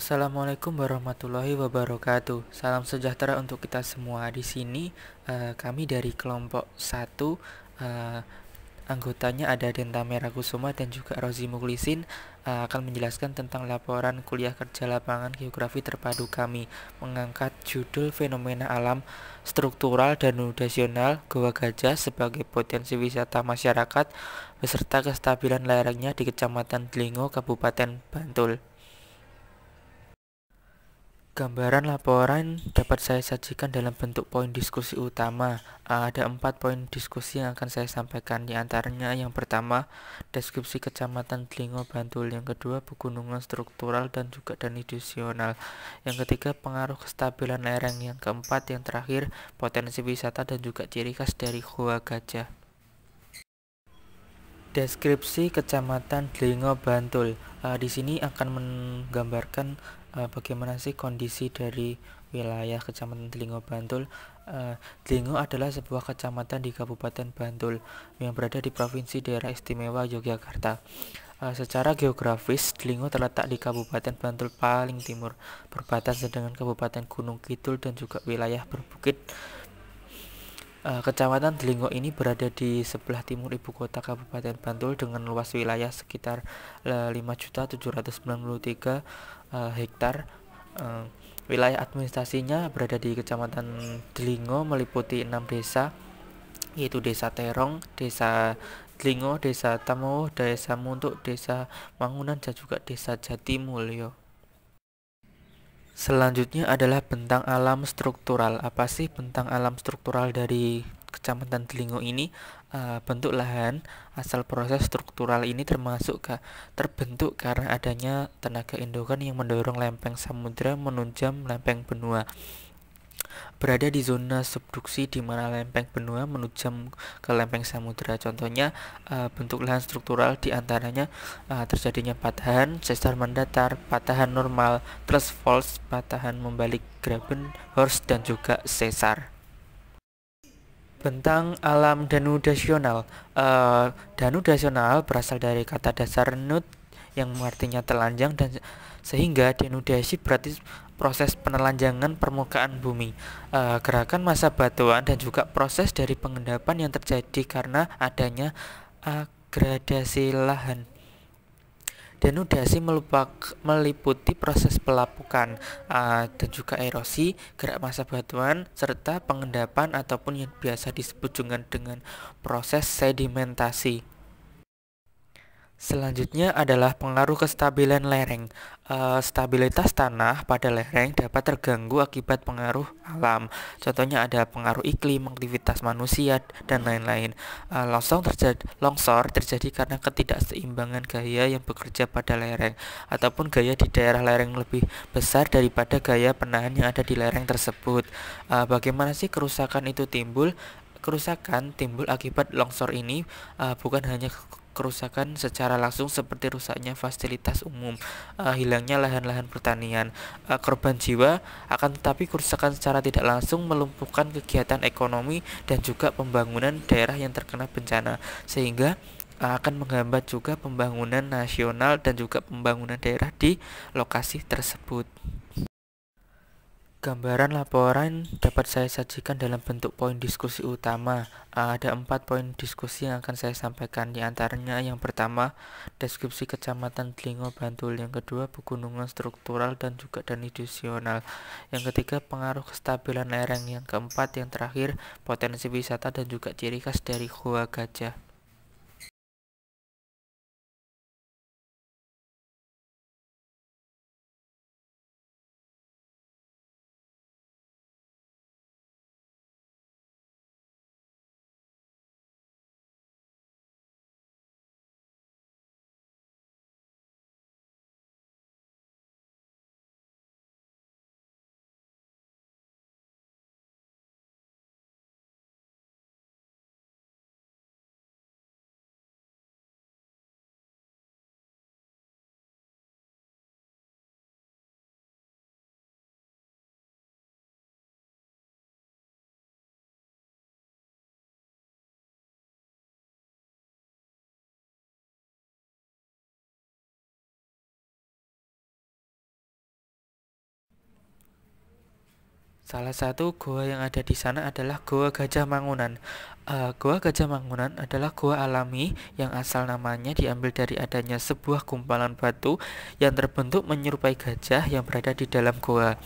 Assalamualaikum warahmatullahi wabarakatuh. Salam sejahtera untuk kita semua. Di sini kami dari kelompok 1, anggotanya ada Denta Merakusuma dan juga Rozi Muklisin, akan menjelaskan tentang laporan kuliah kerja lapangan geografi terpadu kami, mengangkat judul fenomena alam struktural dan nudasional Goa Gajah sebagai potensi wisata masyarakat beserta kestabilan lerengnya di Kecamatan Delingo, Kabupaten Bantul. Gambaran laporan dapat saya sajikan dalam bentuk poin diskusi utama. Ada 4 poin diskusi yang akan saya sampaikan. Di antaranya yang pertama, deskripsi Kecamatan Delingo, Bantul. Yang kedua, pegunungan struktural dan juga danidisional. Yang ketiga, pengaruh kestabilan lereng. Yang keempat, yang terakhir, potensi wisata dan juga ciri khas dari Goa Gajah. Deskripsi Kecamatan Delingo, Bantul. Di sini akan menggambarkan bagaimana sih kondisi dari wilayah Kecamatan Delingo, Bantul. Delingo adalah sebuah kecamatan di Kabupaten Bantul yang berada di Provinsi Daerah Istimewa Yogyakarta. Secara geografis, Delingo terletak di Kabupaten Bantul paling timur, berbatasan dengan Kabupaten Gunung Kidul dan juga wilayah berbukit. Kecamatan Delingo ini berada di sebelah timur ibu kota Kabupaten Bantul dengan luas wilayah sekitar 5.793 hektar. Wilayah administrasinya berada di Kecamatan Delingo, meliputi 6 desa, yaitu Desa Terong, Desa Delingo, Desa Tamo, Desa Muntuk, Desa Mangunan, dan juga Desa Jatimulyo. Selanjutnya adalah bentang alam struktural. Apa sih bentang alam struktural dari Kecamatan Delingo ini? Bentuk lahan asal proses struktural ini terbentuk karena adanya tenaga endogen yang mendorong lempeng samudra menunjam lempeng benua. Berada di zona subduksi di mana lempeng benua menunjam ke lempeng samudra. Contohnya, bentuk lahan struktural diantaranya terjadinya patahan sesar mendatar, patahan normal, thrust faults, patahan membalik graben, horst, dan juga sesar. Bentang alam danudasional. Danudasional berasal dari kata dasar nud yang artinya telanjang, dan sehingga denudasi berarti proses penelanjangan permukaan bumi. Gerakan massa batuan dan juga proses dari pengendapan yang terjadi karena adanya gradasi lahan. Denudasi meliputi proses pelapukan dan juga erosi, gerak massa batuan, serta pengendapan ataupun yang biasa disebut dengan proses sedimentasi. Selanjutnya adalah pengaruh kestabilan lereng. Stabilitas tanah pada lereng dapat terganggu akibat pengaruh alam. Contohnya ada pengaruh iklim, aktivitas manusia, dan lain-lain. Longsor terjadi karena ketidakseimbangan gaya yang bekerja pada lereng, ataupun gaya di daerah lereng lebih besar daripada gaya penahan yang ada di lereng tersebut. Bagaimana sih kerusakan itu timbul? Kerusakan timbul akibat longsor ini bukan hanya kerusakan secara langsung seperti rusaknya fasilitas umum, hilangnya lahan-lahan pertanian, korban jiwa, akan tetapi kerusakan secara tidak langsung melumpuhkan kegiatan ekonomi dan juga pembangunan daerah yang terkena bencana, sehingga akan menghambat juga pembangunan nasional dan juga pembangunan daerah di lokasi tersebut. Gambaran laporan dapat saya sajikan dalam bentuk poin diskusi utama. Ada 4 poin diskusi yang akan saya sampaikan. Di antaranya yang pertama, deskripsi Kecamatan Delingo, Bantul. Yang kedua, pegunungan struktural dan juga danidisional. Yang ketiga, pengaruh kestabilan lereng. Yang keempat, yang terakhir, potensi wisata dan juga ciri khas dari Goa Gajah. Salah satu goa yang ada di sana adalah Goa Gajah Mangunan. Goa Gajah Mangunan adalah goa alami yang asal namanya diambil dari adanya sebuah gumpalan batu yang terbentuk menyerupai gajah yang berada di dalam goa.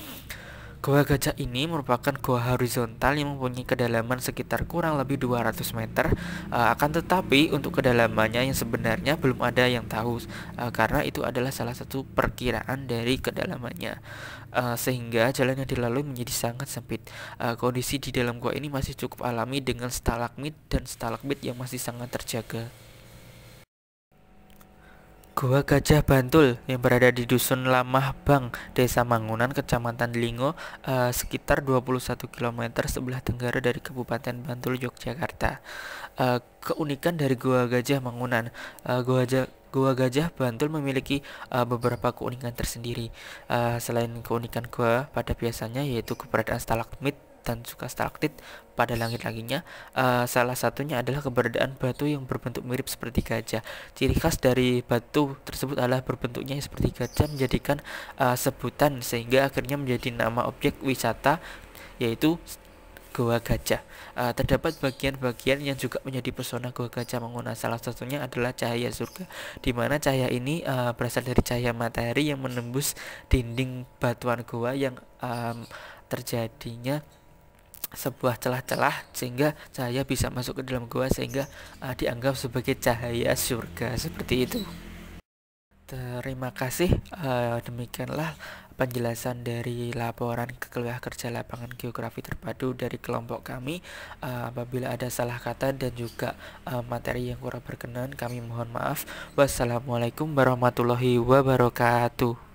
Goa Gajah ini merupakan goa horizontal yang mempunyai kedalaman sekitar kurang lebih 200 meter. Akan tetapi untuk kedalamannya yang sebenarnya belum ada yang tahu, karena itu adalah salah satu perkiraan dari kedalamannya. Sehingga jalan yang dilalui menjadi sangat sempit. Kondisi di dalam goa ini masih cukup alami dengan stalagmit dan stalagmit yang masih sangat terjaga. Goa Gajah Bantul yang berada di Dusun Lamah Bang, Desa Mangunan, Kecamatan Lingo, sekitar 21 km sebelah tenggara dari Kabupaten Bantul, Yogyakarta. Keunikan dari Goa Gajah Mangunan, Goa Gajah Bantul memiliki beberapa keunikan tersendiri. Selain keunikan goa pada biasanya, yaitu keberadaan stalagmit dan juga stalaktit pada langit-langitnya, salah satunya adalah keberadaan batu yang berbentuk mirip seperti gajah. Ciri khas dari batu tersebut adalah berbentuknya seperti gajah, menjadikan sebutan sehingga akhirnya menjadi nama objek wisata, yaitu Goa Gajah. Terdapat bagian-bagian yang juga menjadi pesona Goa Gajah Mangunan. Salah satunya adalah cahaya surga, di mana cahaya ini berasal dari cahaya matahari yang menembus dinding batuan goa yang terjadinya sebuah celah-celah sehingga cahaya bisa masuk ke dalam goa, sehingga dianggap sebagai cahaya surga seperti itu. Terima kasih. Demikianlah penjelasan dari laporan kelompok kerja lapangan geografi terpadu dari kelompok kami. Apabila ada salah kata dan juga materi yang kurang berkenan, kami mohon maaf. Wassalamualaikum warahmatullahi wabarakatuh.